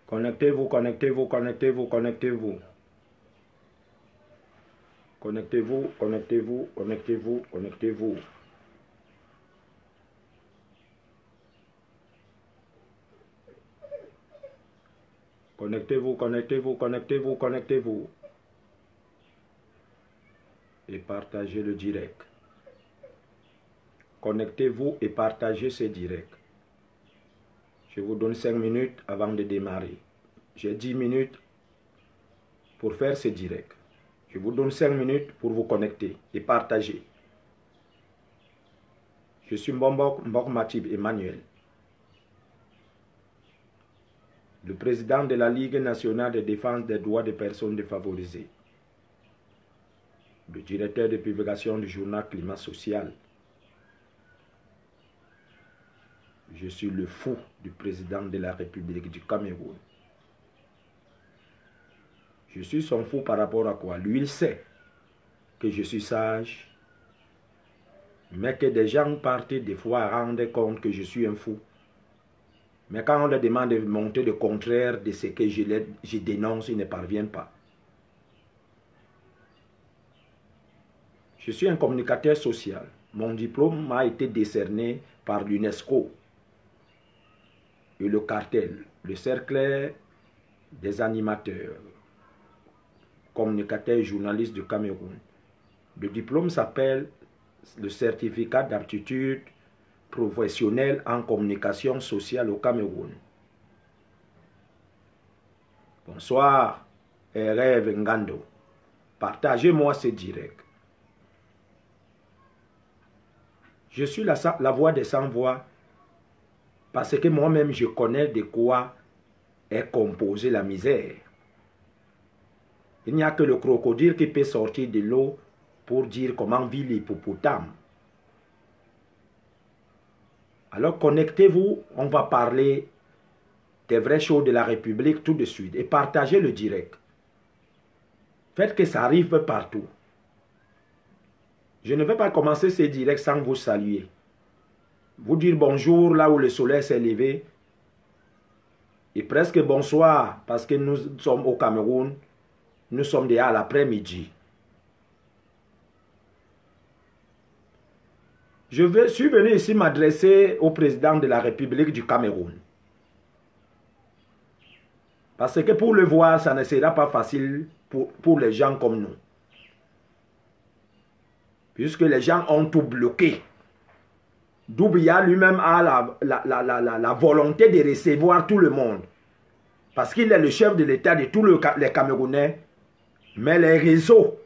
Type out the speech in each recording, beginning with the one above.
Connectez-vous, connectez-vous, connectez-vous, connectez-vous. Connectez-vous, connectez-vous, connectez-vous, connectez-vous. Connectez-vous, connectez-vous, connectez-vous, connectez-vous. Et partagez le direct. Connectez-vous et partagez ce direct. Je vous donne 5 minutes avant de démarrer. J'ai 10 minutes pour faire ce direct. Je vous donne 5 minutes pour vous connecter et partager. Je suis Mbok Matib Emmanuel, le président de la Ligue nationale de défense des droits des personnes défavorisées, le directeur de publication du journal Climat Social. Je suis le fou du président de la République du Cameroun. Je suis son fou par rapport à quoi? Lui, il sait que je suis sage, mais que des gens partent des fois rendre compte que je suis un fou. Mais quand on leur demande de montrer le contraire de ce que je dénonce, ils ne parviennent pas. Je suis un communicateur social. Mon diplôme m'a été décerné par l'UNESCO et le cartel, le cercle des animateurs, communicateurs et journalistes du Cameroun. Le diplôme s'appelle le certificat d'aptitude professionnelle en communication sociale au Cameroun. Bonsoir, Rêve Ngando. Partagez-moi ce direct. Je suis la voix des sans-voix parce que moi-même je connais de quoi est composée la misère. Il n'y a que le crocodile qui peut sortir de l'eau pour dire comment vit l'hippopotame. Alors connectez-vous, on va parler des vraies choses de la République tout de suite et partagez le direct. Faites que ça arrive partout. Je ne vais pas commencer ce direct sans vous saluer. Vous dire bonjour là où le soleil s'est levé et presque bonsoir parce que nous sommes au Cameroun, nous sommes déjà à l'après-midi. Je suis venu ici m'adresser au président de la République du Cameroun. Parce que pour le voir, ça ne sera pas facile pour les gens comme nous. Puisque les gens ont tout bloqué. Doumbouya lui-même a la volonté de recevoir tout le monde. Parce qu'il est le chef de l'État de tous les Camerounais. Mais les réseaux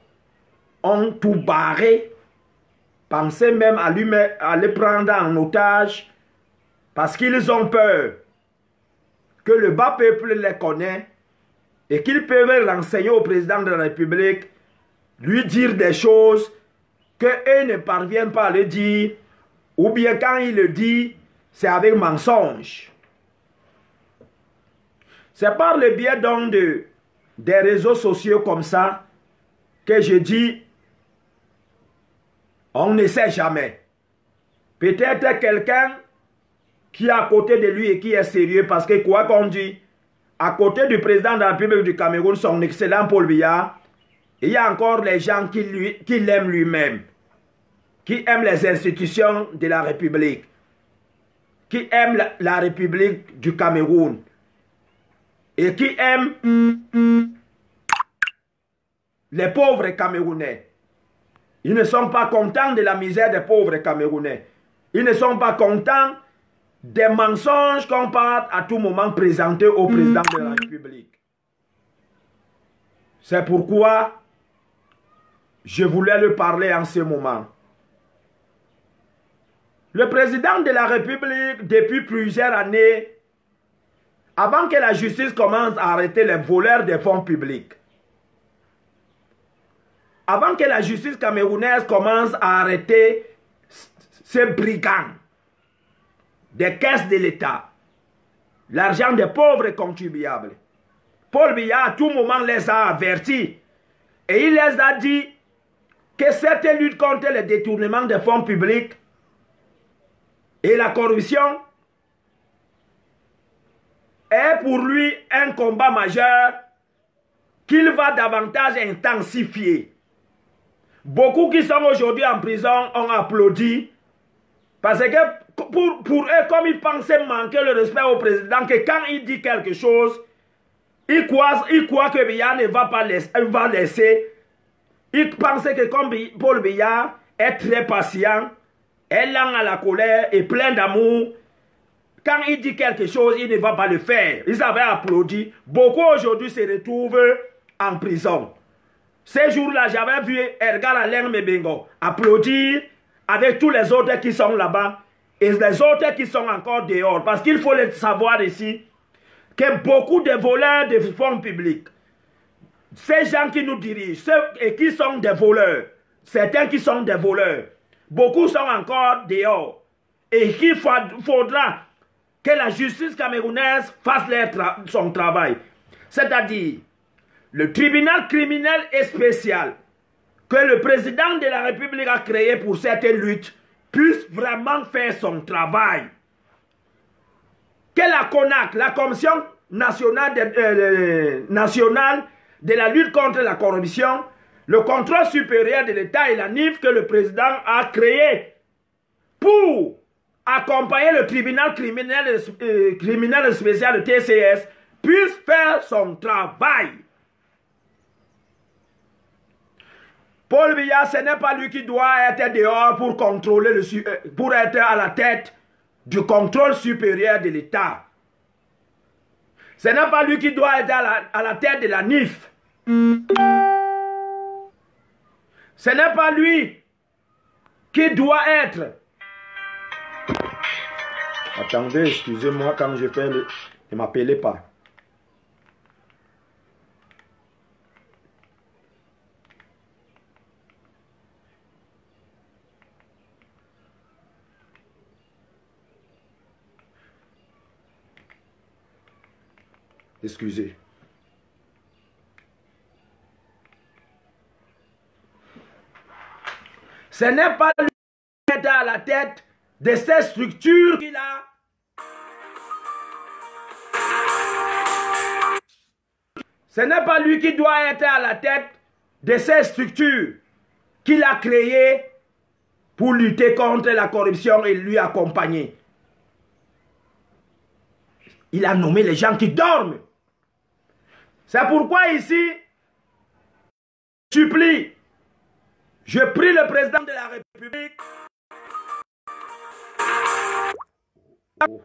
ont tout barré. Pensez même à le prendre en otage. Parce qu'ils ont peur que le bas peuple les connaît. Et qu'ils peuvent renseigner au président de la République. Lui dire des choses qu'eux ne parviennent pas à le dire. Ou bien quand il le dit, c'est avec mensonge. C'est par le biais donc des réseaux sociaux comme ça que je dis, on ne sait jamais. Peut-être quelqu'un qui est à côté de lui et qui est sérieux parce que quoi qu'on dit, à côté du président de la République du Cameroun, son excellent Paul Biya, il y a encore les gens qui l'aiment lui-même, qui aiment les institutions de la République, qui aiment la République du Cameroun et qui aiment les pauvres Camerounais. Ils ne sont pas contents de la misère des pauvres Camerounais. Ils ne sont pas contents des mensonges qu'on part à tout moment présenter au président de la République. C'est pourquoi je voulais le parler en ce moment. Le président de la République, depuis plusieurs années, avant que la justice commence à arrêter les voleurs des fonds publics, avant que la justice camerounaise commence à arrêter ces brigands des caisses de l'État, l'argent des pauvres contribuables, Paul Biya à tout moment les a avertis et il les a dit que cette lutte contre le détournement des fonds publics et la corruption est pour lui un combat majeur qu'il va davantage intensifier. Beaucoup qui sont aujourd'hui en prison ont applaudi parce que pour eux, comme ils pensaient manquer le respect au président, que quand il dit quelque chose, ils croient que Biya ne va pas laisser. Ils pensaient que comme Paul Biya est très patient, est lent à la colère et plein d'amour, quand il dit quelque chose, il ne va pas le faire. Ils avaient applaudi. Beaucoup aujourd'hui se retrouvent en prison. Ces jours-là, j'avais vu Edgar Alain Mebengo applaudir avec tous les autres qui sont là-bas et les autres qui sont encore dehors. Parce qu'il faut le savoir ici que beaucoup de voleurs de fonds publics, ces gens qui nous dirigent, ceux et qui sont des voleurs, certains qui sont des voleurs, beaucoup sont encore dehors. Et qu'il faudra que la justice camerounaise fasse son travail. C'est-à-dire, le tribunal criminel et spécial que le président de la République a créé pour cette lutte puisse vraiment faire son travail. Que la CONAC, la Commission nationale de la lutte contre la corruption, le contrôle supérieur de l'État et la NIF que le président a créé pour accompagner le tribunal criminel spécial, le TCS, puisse faire son travail. Paul Biya, ce n'est pas lui qui doit être dehors pour contrôler pour être à la tête du contrôle supérieur de l'État. Ce n'est pas lui qui doit être à la tête de la NIF. Ce n'est pas lui qui doit être. Attendez, excusez-moi quand je fais le... Ne m'appelez pas. Excusez. Ce n'est pas lui qui est à la tête de ces structures qu'il a. Ce n'est pas lui qui doit être à la tête de ces structures qu'il a créées pour lutter contre la corruption et lui accompagner. Il a nommé les gens qui dorment. C'est pourquoi ici, je prie le président de la République. Oh.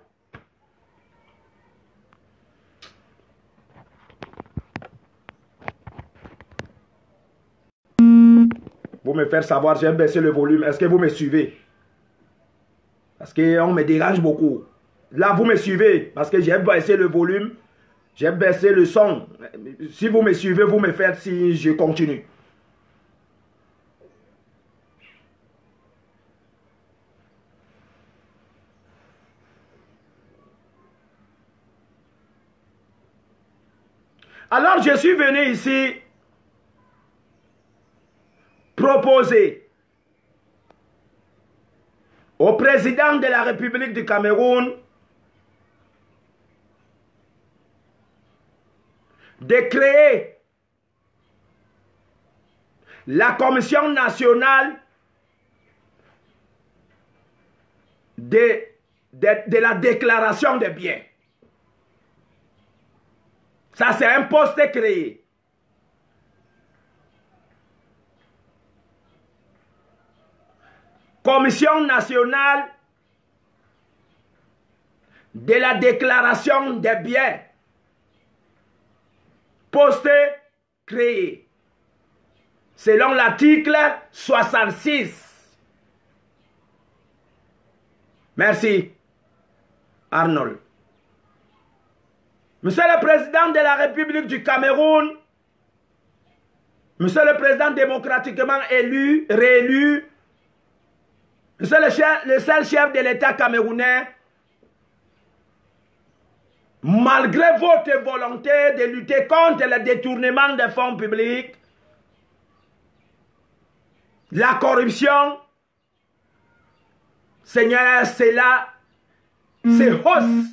Vous me faire savoir, j'ai baissé le volume. Est-ce que vous me suivez? Parce qu'on me dérange beaucoup. Là, vous me suivez parce que j'ai baissé le volume. J'ai baissé le son. Si vous me suivez, vous me faites si je continue. Alors, je suis venu ici proposer au président de la République du Cameroun de créer la Commission nationale de la déclaration des biens. Ça, c'est un poste créé. Commission nationale de la déclaration des biens. Poste créé. Selon l'article 66. Merci, Arnold. Monsieur le Président de la République du Cameroun, Monsieur le Président démocratiquement élu, réélu, Monsieur le seul chef de l'État camerounais, malgré votre volonté de lutter contre le détournement des fonds publics, la corruption, Seigneur, c'est là, c'est hausse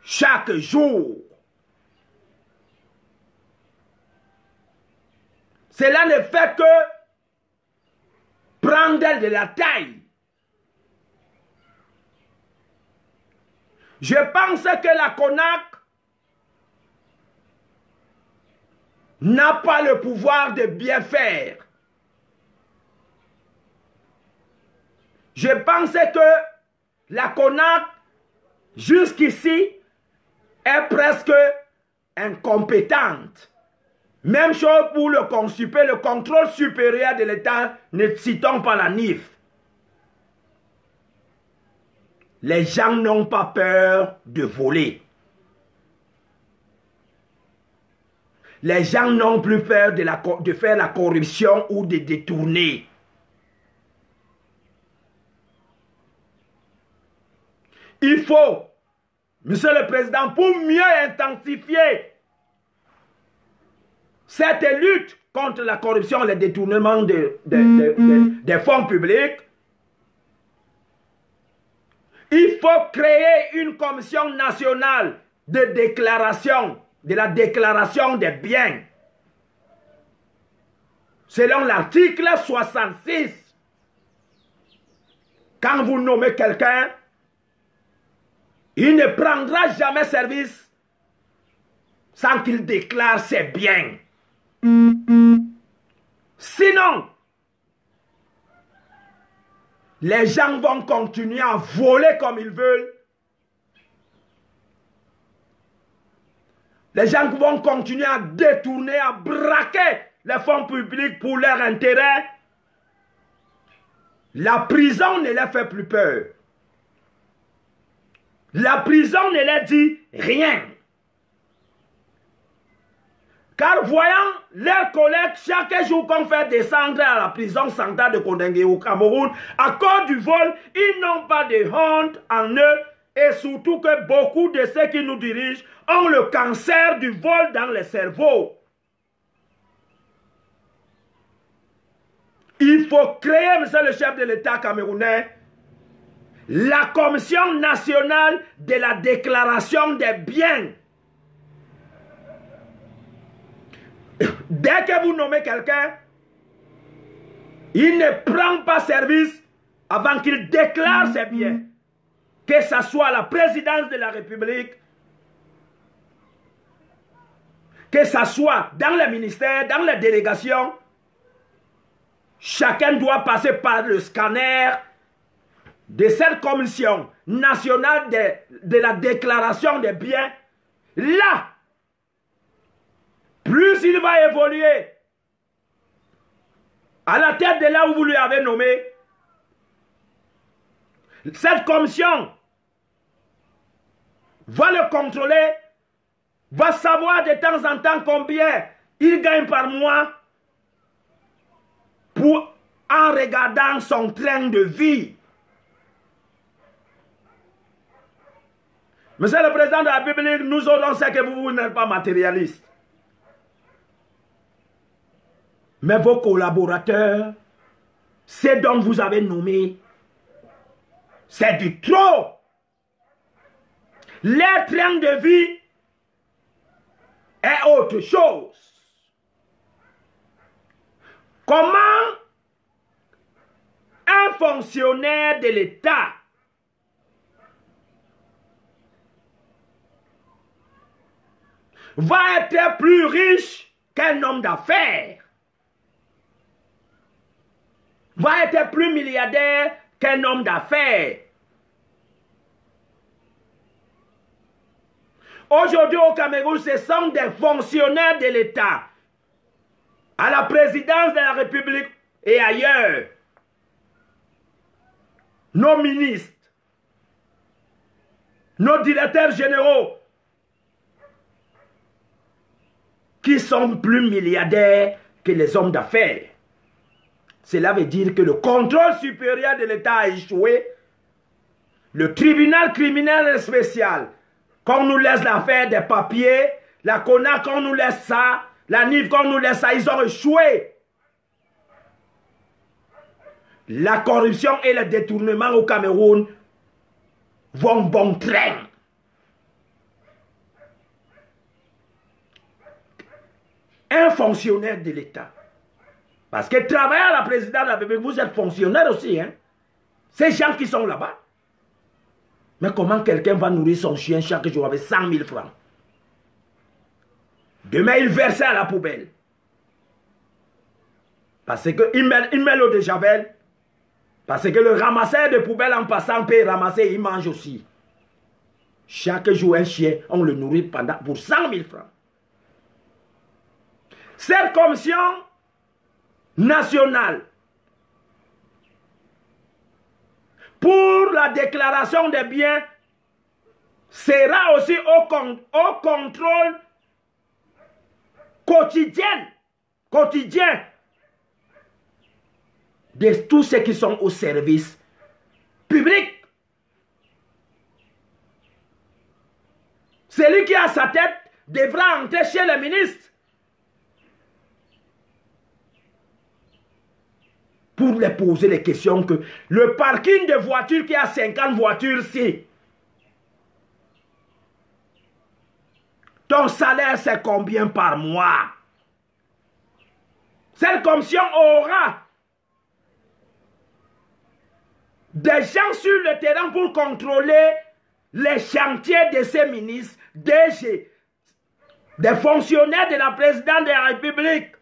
chaque jour. Cela ne fait que prendre de la taille. Je pense que la CONAC n'a pas le pouvoir de bien faire. Je pense que la CONAC, jusqu'ici, est presque incompétente. Même chose pour le CONSUPE, le contrôle supérieur de l'État, ne citons pas la NIF. Les gens n'ont pas peur de voler. Les gens n'ont plus peur de faire la corruption ou de détourner. Il faut, Monsieur le Président, pour mieux intensifier cette lutte contre la corruption et le détournement des fonds publics, il faut créer une commission nationale de déclaration, de la déclaration des biens. Selon l'article 66, quand vous nommez quelqu'un, il ne prendra jamais service sans qu'il déclare ses biens. Sinon, les gens vont continuer à voler comme ils veulent. Les gens vont continuer à détourner, à braquer les fonds publics pour leur intérêt. La prison ne leur fait plus peur. La prison ne leur dit rien. Car voyant leurs collègues chaque jour qu'on fait descendre à la prison centrale de Kondengé au Cameroun, à cause du vol, ils n'ont pas de honte en eux et surtout que beaucoup de ceux qui nous dirigent ont le cancer du vol dans le cerveau. Il faut créer, monsieur le chef de l'État camerounais, la Commission nationale de la déclaration des biens. Dès que vous nommez quelqu'un, il ne prend pas service avant qu'il déclare ses biens. Que ce soit la présidence de la République, que ce soit dans les ministères, dans les délégations, chacun doit passer par le scanner de cette commission nationale de la déclaration des biens. Là, plus il va évoluer à la tête de là où vous lui avez nommé, cette commission va le contrôler, va savoir de temps en temps combien il gagne par mois en regardant son train de vie. Monsieur le Président de la République, nous aurons ce que vous n'êtes pas matérialiste. Mais vos collaborateurs, ceux dont vous avez nommé, c'est du trop. Leur train de vie est autre chose. Comment un fonctionnaire de l'État va être plus riche qu'un homme d'affaires, va être plus milliardaire qu'un homme d'affaires? Aujourd'hui au Cameroun, ce sont des fonctionnaires de l'État, à la présidence de la République et ailleurs, nos ministres, nos directeurs généraux, qui sont plus milliardaires que les hommes d'affaires. Cela veut dire que le contrôle supérieur de l'État a échoué. Le tribunal criminel spécial, qu'on nous laisse l'affaire des papiers, la CONAC, qu'on nous laisse ça, la NIF, qu'on nous laisse ça, ils ont échoué. La corruption et le détournement au Cameroun vont bon train. un fonctionnaire de l'État. Parce que travailler à la présidence de la République, vous êtes fonctionnaire aussi. Hein? Ces gens qui sont là-bas. Mais comment quelqu'un va nourrir son chien chaque jour avec 100 000 francs? Demain, il verse à la poubelle. Parce qu'il met l'eau de Javel. Parce que le ramasseur de poubelle en passant peut ramasser, il mange aussi. Chaque jour, un chien, on le nourrit pour 100 000 francs. Cette commission nationale pour la déclaration des biens sera aussi au contrôle quotidien de tous ceux qui sont au service public. Celui qui a sa tête devra entrer chez le ministre pour lui poser les questions que le parking de voitures qui a 50 voitures, c'est ton salaire, c'est combien par mois? Cette commission aura des gens sur le terrain pour contrôler les chantiers de ces ministres, des fonctionnaires de la présidence de la République.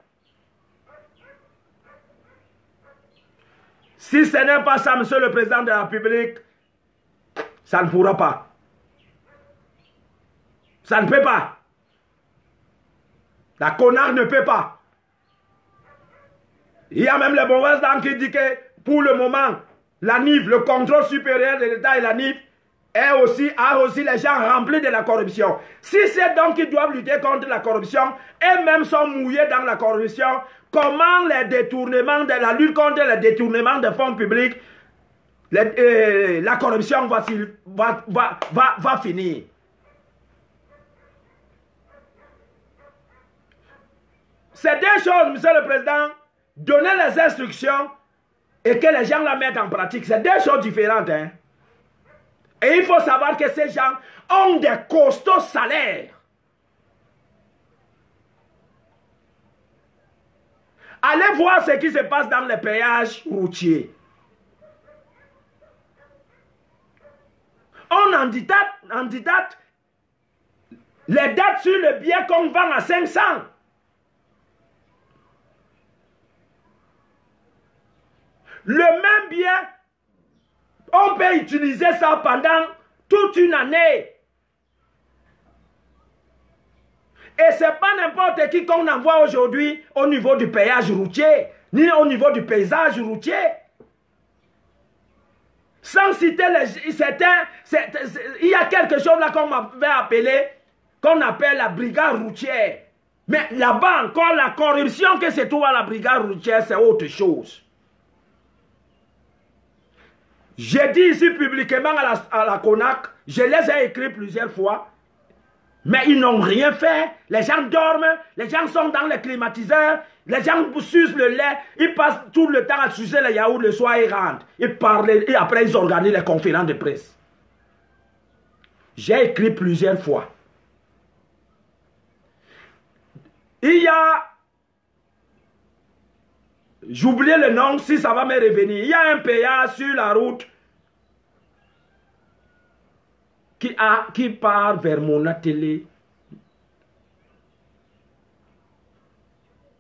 Si ce n'est pas ça, monsieur le président de la République, ça ne pourra pas. Ça ne peut pas. La CONAC ne peut pas. Il y a même les mauvaises langues qui disent que pour le moment, la NIF, le contrôle supérieur de l'État et la NIF, a aussi les gens remplis de la corruption. Si c'est donc qu'ils doivent lutter contre la corruption, et même sont mouillés dans la corruption, comment les détournements de la lutte contre les détournements de fonds publics, la corruption va finir? C'est deux choses, monsieur le président, donner les instructions et que les gens la mettent en pratique. C'est deux choses différentes. Hein? Et il faut savoir que ces gens ont des costauds salaires. Allez voir ce qui se passe dans les péages routiers. On en dit date, les dates sur le billet qu'on vend à 500. Le même bien, on peut utiliser ça pendant toute une année. Et ce n'est pas n'importe qui qu'on envoie aujourd'hui au niveau du péage routier, ni au niveau du paysage routier. Sans citer certains, il y a quelque chose là qu'on m'avait appelé, qu'on appelle la brigade routière. Mais là-bas encore, la corruption que se trouve à la brigade routière, c'est autre chose. J'ai dit ici publiquement à la CONAC, je les ai écrits plusieurs fois, mais ils n'ont rien fait. Les gens dorment, les gens sont dans les climatiseurs, les gens sucent le lait, ils passent tout le temps à sucer les yaourts, le soir ils rentrent, ils parlent et après ils organisent les conférences de presse. J'ai écrit plusieurs fois. Il y a, j'oublie le nom si ça va me revenir, il y a un péage sur la route qui part vers mon atelier.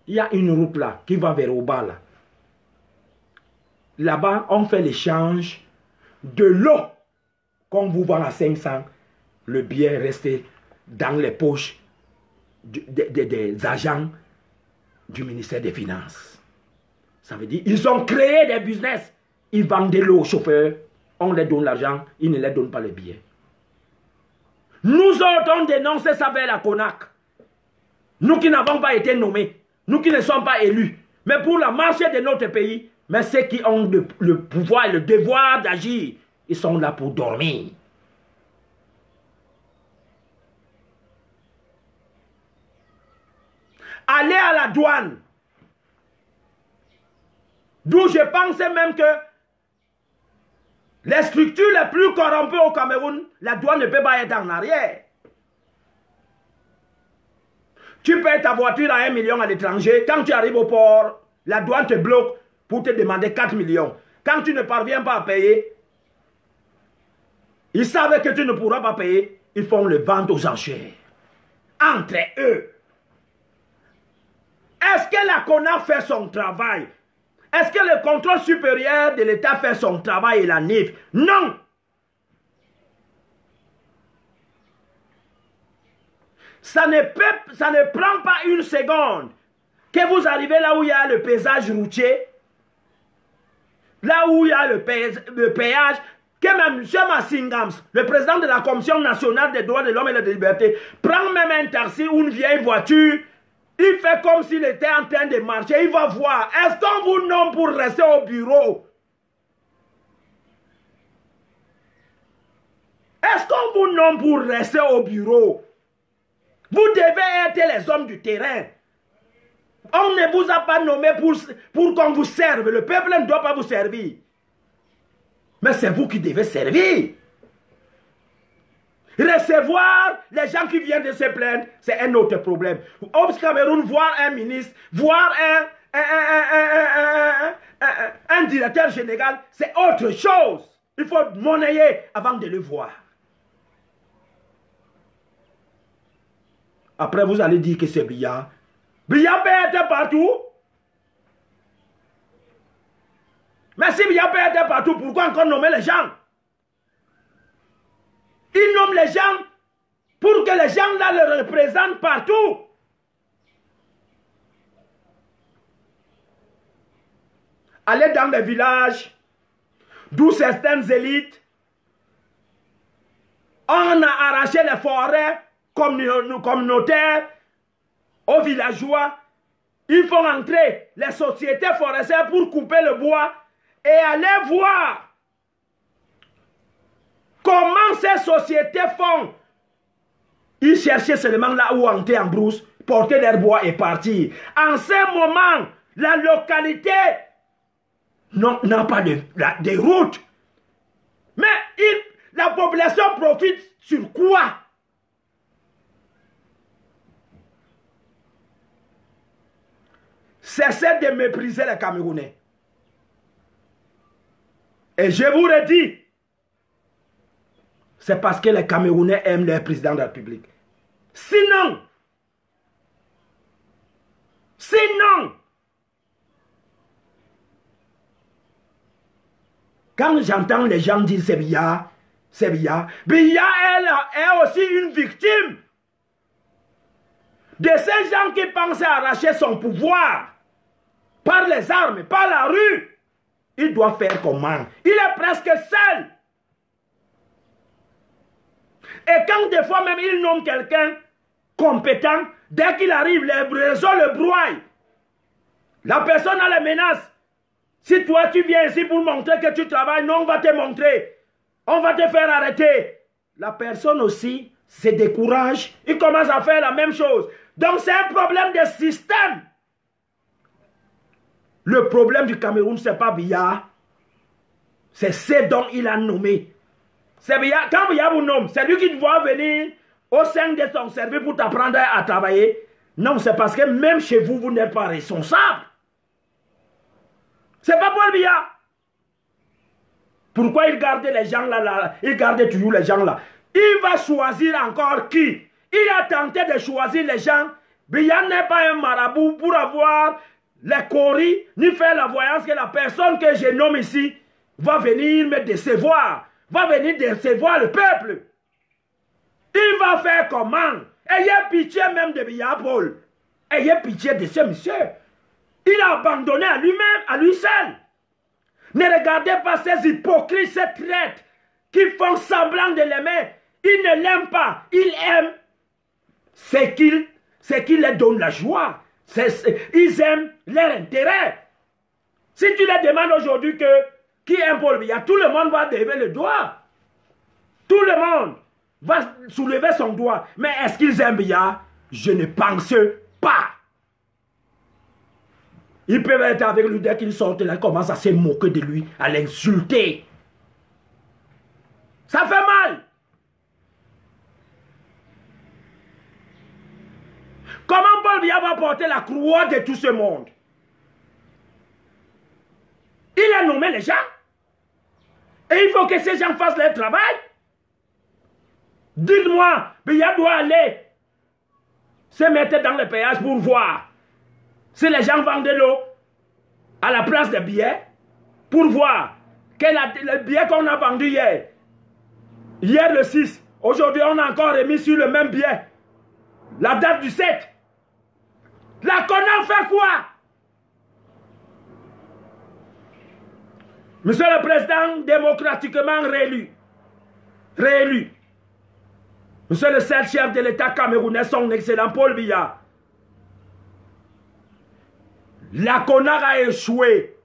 Il y a une route là qui va vers Oba là. Là-bas, on fait l'échange de l'eau qu'on vous vend à 500. Le bien resté dans les poches des agents du ministère des Finances. Ça veut dire ils ont créé des business. Ils vendent de l'eau aux chauffeurs. On leur donne l'argent. Ils ne leur donnent pas les billets. Nous autres, on dénonce ça vers la CONAC. Nous qui n'avons pas été nommés. Nous qui ne sommes pas élus. Mais pour la marche de notre pays, mais ceux qui ont le pouvoir et le devoir d'agir, ils sont là pour dormir. Allez à la douane. D'où je pensais même que les structures les plus corrompues au Cameroun, la douane ne peut pas être en arrière. Tu payes ta voiture à 1 million à l'étranger. Quand tu arrives au port, la douane te bloque pour te demander 4 millions. Quand tu ne parviens pas à payer, ils savent que tu ne pourras pas payer. Ils font le vente aux enchères. Entre eux. Est-ce que la CONA fait son travail? Est-ce que le contrôle supérieur de l'État fait son travail et la NIF? Non. Ça ne prend pas une seconde que vous arrivez là où il y a le paysage routier, là où il y a le péage, que même M. Massingams, le président de la Commission nationale des droits de l'homme et des libertés, prend même un taxi ou une vieille voiture, il fait comme s'il était en train de marcher, il va voir, est-ce qu'on vous nomme pour rester au bureau? Est-ce qu'on vous nomme pour rester au bureau? Vous devez être les hommes du terrain. On ne vous a pas nommé pour qu'on vous serve. Le peuple ne doit pas vous servir. Mais c'est vous qui devez servir. Recevoir les gens qui viennent de se plaindre, c'est un autre problème. Au Cameroun, voir un ministre, voir un directeur général, c'est autre chose. Il faut monnayer avant de le voir. Après, vous allez dire que c'est Biya. Biya peut être partout. Mais si Biya peut être partout, pourquoi encore nommer les gens? Il nomme les gens pour que les gens là le représentent partout. Allez dans les villages d'où certaines élites, on a arraché les forêts communautaires aux villageois. Ils font entrer les sociétés forestières pour couper le bois et aller voir comment ces sociétés font. Ils cherchaient seulement là où entrer en brousse, porter leur bois et partir. En ce moment, la localité n'a pas de route. Mais la population profite sur quoi? Cessez de mépriser les Camerounais. Et je vous le dis, c'est parce que les Camerounais aiment leur président de la République. Sinon, quand j'entends les gens dire c'est Biya, Biya est aussi une victime de ces gens qui pensent arracher son pouvoir par les armes, par la rue. Il doit faire comment? Il est presque seul. Et quand des fois même il nomme quelqu'un compétent, dès qu'il arrive, les réseaux le broient. La personne a les menaces. Si toi tu viens ici pour montrer que tu travailles, non, on va te montrer. On va te faire arrêter. La personne aussi se décourage. Il commence à faire la même chose. Donc c'est un problème de système. Le problème du Cameroun, ce n'est pas Biya. C'est ce dont il a nommé. C'est Biya. Quand Biya vous nomme, c'est lui qui doit venir au sein de son service pour t'apprendre à travailler. Non, c'est parce que même chez vous, vous n'êtes pas responsable. C'est pas pour Biya. Pourquoi il garde les gens là, il garde toujours les gens là? Il va choisir encore qui? Il a tenté de choisir les gens. Biya n'est pas un marabout pour avoir les coris, ni faire la voyance que la personne que je nomme ici va venir me décevoir, va venir décevoir le peuple. Il va faire comment? Ayez pitié même de Biya Paul. Ayez pitié de ce monsieur. Il a abandonné à lui-même, à lui seul. Ne regardez pas ces hypocrites, ces traîtres qui font semblant de l'aimer. Ils ne l'aiment pas. Ils aiment ce qui leur donne la joie. Ils aiment leur intérêt. Si tu leur demandes aujourd'hui qui aime Paul Biya, tout le monde va lever le doigt. Tout le monde va soulever son doigt. Mais est-ce qu'ils aiment Biya? Je ne pense pas. Ils peuvent être avec lui dès qu'il sort là, ils commencent à se moquer de lui, à l'insulter. Ça fait mal. Comment Biya va porter la croix de tout ce monde. Il a nommé les gens. Et il faut que ces gens fassent leur travail. Dites-moi, Biya doit aller se mettre dans le péage pour voir si les gens vendent de l'eau à la place des billets, pour voir que le billet qu'on a vendu hier le 6, aujourd'hui on a encore remis sur le même billet, la date du 7. La CONAC fait quoi? Monsieur le Président démocratiquement réélu, Monsieur le seul chef de l'État camerounais, son excellent Paul Biya, la CONAC a échoué.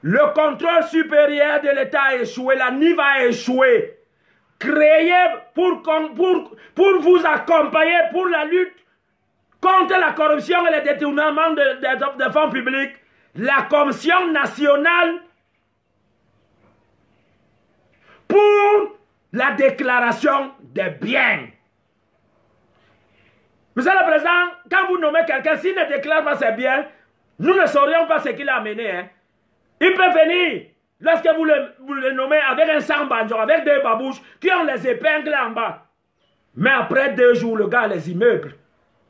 Le contrôle supérieur de l'État a échoué. La NIV a échoué. Créé pour vous accompagner pour la lutte contre la corruption et le détournement de fonds publics. La Commission nationale pour la déclaration des biens. Monsieur le Président, quand vous nommez quelqu'un, s'il ne déclare pas ses biens, nous ne saurions pas ce qu'il a amené. Hein. Il peut venir, lorsque vous le nommez avec un sambanjo, avec deux babouches qui ont les épingles en bas. Mais après 2 jours, le gars a les immeubles.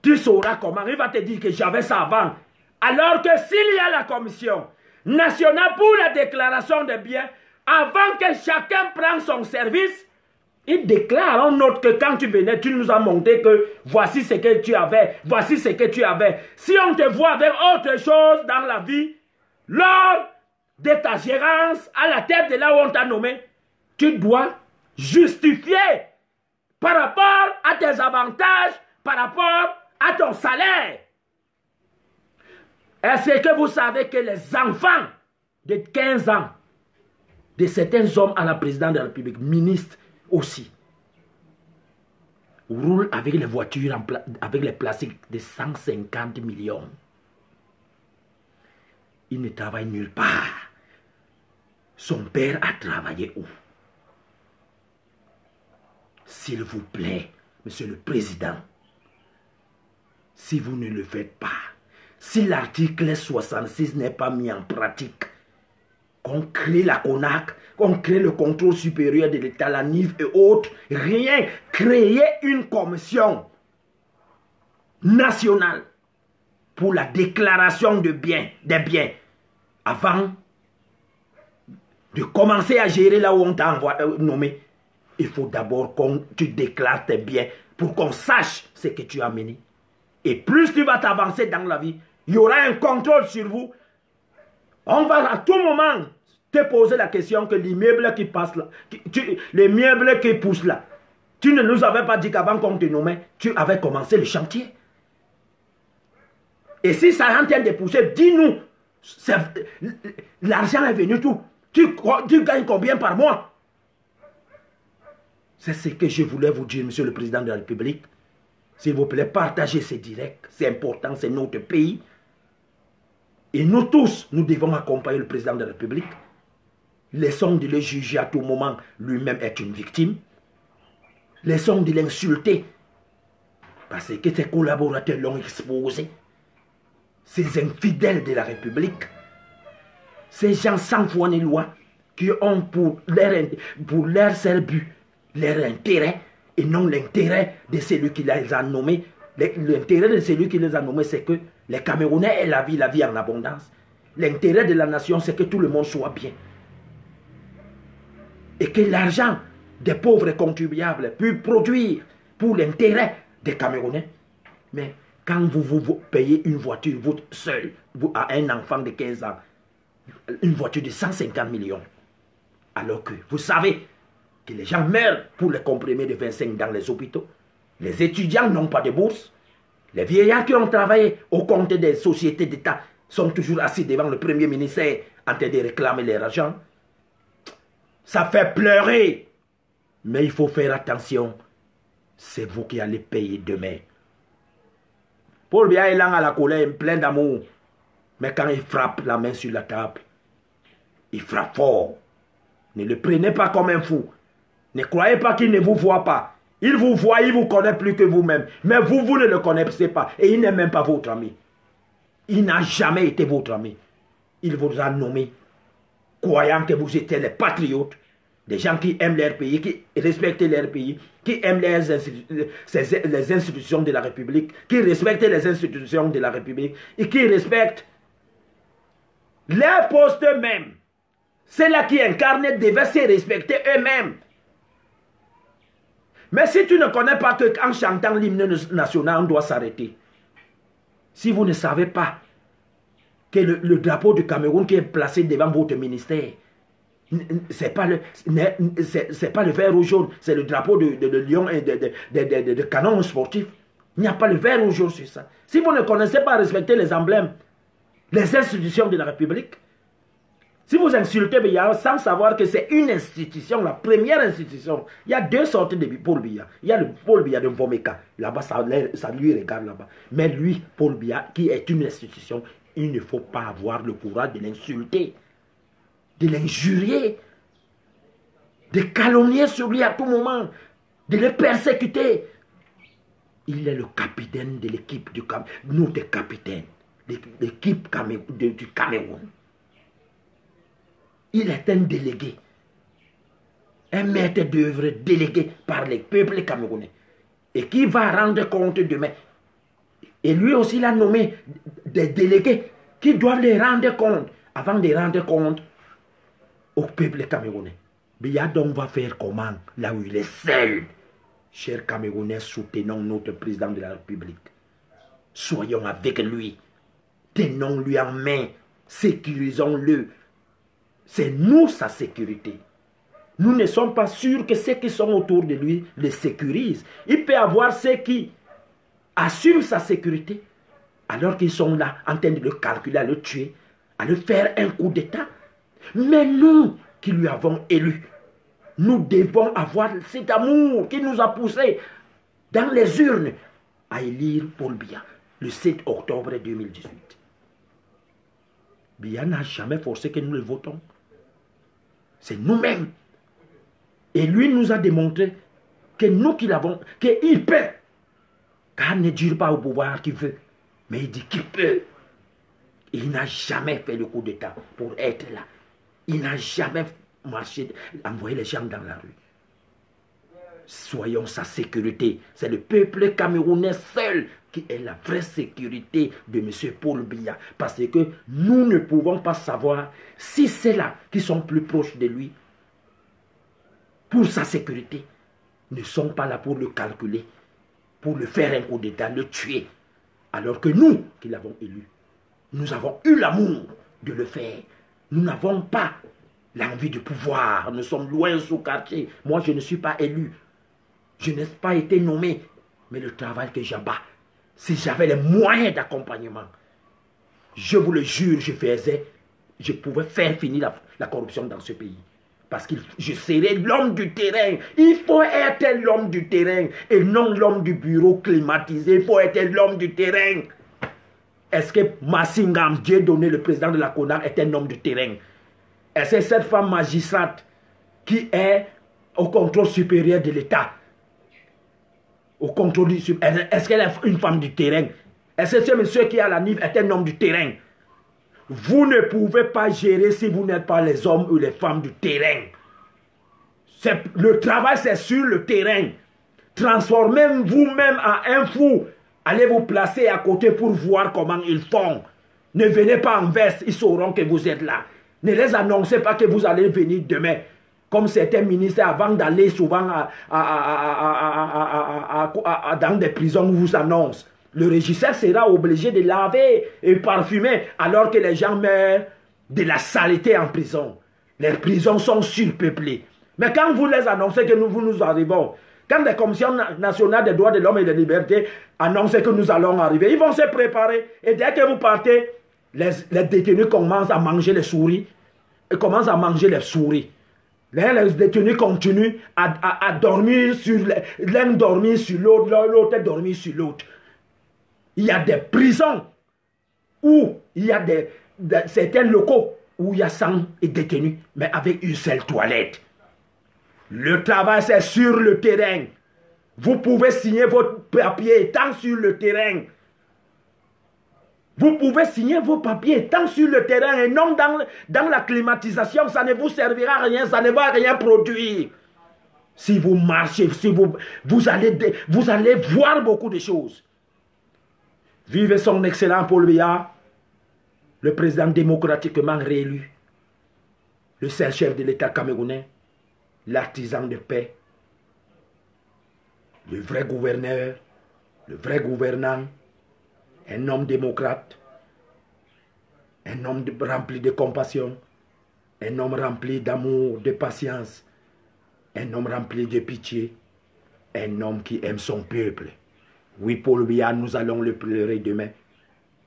Tu sauras comment. Il va te dire que j'avais ça avant. Alors que s'il y a la commission nationale pour la déclaration des biens, avant que chacun prenne son service, il déclare en note que quand tu venais, tu nous as montré que voici ce que tu avais, voici ce que tu avais. Si on te voit avec autre chose dans la vie, lors de ta gérance à la tête de là où on t'a nommé, tu dois justifier par rapport à tes avantages, par rapport à ton salaire. Est-ce que vous savez que les enfants de 15 ans, de certains hommes à la présidence de la République, ministres aussi, roulent avec les voitures, avec les plastiques de 150 millions. Il ne travaille nulle part. Son père a travaillé où? S'il vous plaît, Monsieur le Président, si vous ne le faites pas, si l'article 66 n'est pas mis en pratique, qu'on crée la CONAC, qu'on crée le contrôle supérieur de l'État, la NIV et autres, rien, créer une commission nationale pour la déclaration des biens, avant de commencer à gérer là où on t'a nommé. Il faut d'abord que tu déclares tes biens pour qu'on sache ce que tu as mené. Et plus tu vas t'avancer dans la vie, il y aura un contrôle sur vous. On va à tout moment te poser la question que l'immeuble qui passe là, les meubles qui poussent là, tu ne nous avais pas dit qu'avant qu'on te nommait, tu avais commencé le chantier. Et si ça est en train de pousser, dis-nous, l'argent est venu tout. Tu gagnes combien par mois? C'est ce que je voulais vous dire, Monsieur le Président de la République. S'il vous plaît, partagez ces directs. C'est important, c'est notre pays. Et nous tous, nous devons accompagner le Président de la République. Laissons de le juger à tout moment. Lui-même est une victime. Laissons de l'insulter. Parce que ses collaborateurs l'ont exposé. Ces infidèles de la République. Ces gens sans foi ni loi qui ont pour leur seul but leur intérêt et non l'intérêt de celui qui les a nommés. L'intérêt de celui qui les a nommés, c'est que les Camerounais aient la vie en abondance. L'intérêt de la nation, c'est que tout le monde soit bien. Et que l'argent des pauvres contribuables puisse produire pour l'intérêt des Camerounais. Mais quand vous payez une voiture, vous seul, à un enfant de 15 ans, une voiture de 150 millions, alors que vous savez que les gens meurent pour les comprimés de 25 dans les hôpitaux, les étudiants n'ont pas de bourse, les vieillards qui ont travaillé au compte des sociétés d'État sont toujours assis devant le Premier ministère en train de réclamer leur argent. Ça fait pleurer. Mais il faut faire attention. C'est vous qui allez payer demain. Paul Biya est là à la colère, plein d'amour. Mais quand il frappe la main sur la table, il frappe fort. Ne le prenez pas comme un fou. Ne croyez pas qu'il ne vous voit pas. Il vous voit, il vous connaît plus que vous-même. Mais vous, vous ne le connaissez pas. Et il n'est même pas votre ami. Il n'a jamais été votre ami. Il vous a nommé, croyant que vous étiez les patriotes, des gens qui aiment leur pays, qui respectent leur pays, qui aiment les institutions de la République, qui respectent les institutions de la République et qui respectent leurs postes eux-mêmes. Ceux-là qui incarnent devaient se respecter eux-mêmes. Mais si tu ne connais pas qu'en chantant l'hymne national, on doit s'arrêter. Si vous ne savez pas que le drapeau du Cameroun qui est placé devant votre ministère, c'est pas le vert ou jaune, c'est le drapeau de lion et de canon sportif. Il n'y a pas le vert ou jaune sur ça. Si vous ne connaissez pas respecter les emblèmes, les institutions de la République, si vous insultez Biya sans savoir que c'est une institution, la première institution, il y a deux sortes de Paul Biya. Il y a le Paul Biya de Mvomeka, là-bas ça lui regarde là-bas. Mais lui, Paul Biya, qui est une institution, il ne faut pas avoir le courage de l'insulter, de l'injurier, de calomnier sur lui à tout moment, de le persécuter. Il est le capitaine de l'équipe du Cameroun, notre capitaine, l'équipe du Cameroun. Il est un délégué, un maître d'œuvre délégué par les peuples camerounais et qui va rendre compte demain. Et lui aussi, il a nommé des délégués qui doivent les rendre compte avant de rendre compte au peuple camerounais. Biya donc va faire comment là où il est seul? Chers Camerounais, soutenons notre président de la République. Soyons avec lui. Tenons-lui en main. Sécurisons-le. C'est nous sa sécurité. Nous ne sommes pas sûrs que ceux qui sont autour de lui le sécurisent. Il peut y avoir ceux qui assument sa sécurité alors qu'ils sont là en train de le calculer, à le tuer, à le faire un coup d'État. Mais nous qui lui avons élu, nous devons avoir cet amour qui nous a poussés dans les urnes à élire Paul Biya le 7 octobre 2018. Biya n'a jamais forcé que nous le votons. C'est nous-mêmes. Et lui nous a démontré que nous qui l'avons, qu'il peut. Car il ne dure pas au pouvoir qu'il veut, mais il dit qu'il peut. Il n'a jamais fait le coup d'État pour être là. Il n'a jamais marché, envoyé les gens dans la rue. Soyons sa sécurité. C'est le peuple camerounais seul qui est la vraie sécurité de M. Paul Biya. Parce que nous ne pouvons pas savoir si c'est là qui sont plus proches de lui pour sa sécurité ne sont pas là pour le calculer, pour le faire un coup d'État, le tuer. Alors que nous, qui l'avons élu, nous avons eu l'amour de le faire. Nous n'avons pas l'envie de pouvoir. Nous sommes loin sous quartier. Moi, je ne suis pas élu. Je n'ai pas été nommé. Mais le travail que j'abats, si j'avais les moyens d'accompagnement, je vous le jure, je pouvais faire finir la corruption dans ce pays. Parce que je serai l'homme du terrain. Il faut être l'homme du terrain et non l'homme du bureau climatisé. Il faut être l'homme du terrain. Est-ce que Massingam, Dieu donné, le président de la CONAC, est un homme du terrain? Est-ce que cette femme magistrate qui est au contrôle supérieur de l'État, est-ce qu'elle est une femme du terrain? Est-ce que ce monsieur qui est à la NIF est un homme du terrain? Vous ne pouvez pas gérer si vous n'êtes pas les hommes ou les femmes du terrain. Le travail, c'est sur le terrain. Transformez vous-même en un fou. Allez vous placer à côté pour voir comment ils font. Ne venez pas en veste, ils sauront que vous êtes là. Ne les annoncez pas que vous allez venir demain. Comme certains ministres, avant d'aller souvent dans des prisons, vous annoncent. Le régisseur sera obligé de laver et parfumer alors que les gens meurent de la saleté en prison. Les prisons sont surpeuplées. Mais quand vous les annoncez que nous arrivons, quand la Commission nationale des droits de l'homme et des libertés annonce que nous allons arriver, ils vont se préparer. Et dès que vous partez, les détenus commencent à manger les souris. Ils commencent à manger les souris. Les détenus continuent à dormir sur l'un dormir sur l'autre, l'autre dormir sur l'autre. Il y a des prisons où il y a certains locaux où il y a 100 détenus, mais avec une seule toilette. Le travail, c'est sur le terrain. Vous pouvez signer votre papier étant sur le terrain. Vous pouvez signer vos papiers étant sur le terrain et non dans la climatisation. Ça ne vous servira à rien, ça ne va rien produire. Si vous marchez, si vous allez voir beaucoup de choses. Vive son excellent Paul Biya, le président démocratiquement réélu, le seul chef de l'État camerounais, l'artisan de paix, le vrai gouverneur, le vrai gouvernant, un homme démocrate, un homme rempli de compassion, un homme rempli d'amour, de patience, un homme rempli de pitié, un homme qui aime son peuple. Oui, Paul Biya, nous allons le pleurer demain.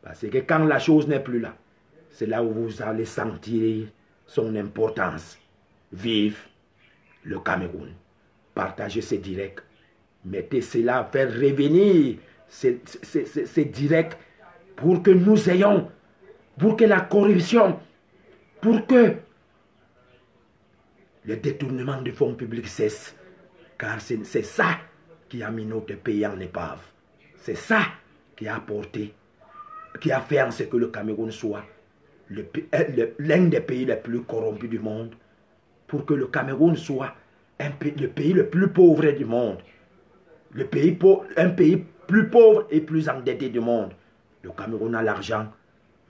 Parce que quand la chose n'est plus là, c'est là où vous allez sentir son importance. Vive le Cameroun. Partagez ces directs. Mettez cela, faire revenir ces directs pour que nous ayons, pour que la corruption, pour que le détournement de fonds publics cesse. Car c'est ça qui a mis notre pays en épave. C'est ça qui a apporté, qui a fait en sorte que le Cameroun soit l'un des pays les plus corrompus du monde. Pour que le Cameroun soit le pays le plus pauvre du monde. Un pays plus pauvre et plus endetté du monde. Le Cameroun a l'argent,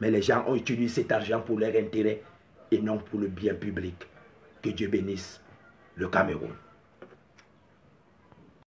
mais les gens ont utilisé cet argent pour leur intérêt et non pour le bien public. Que Dieu bénisse le Cameroun.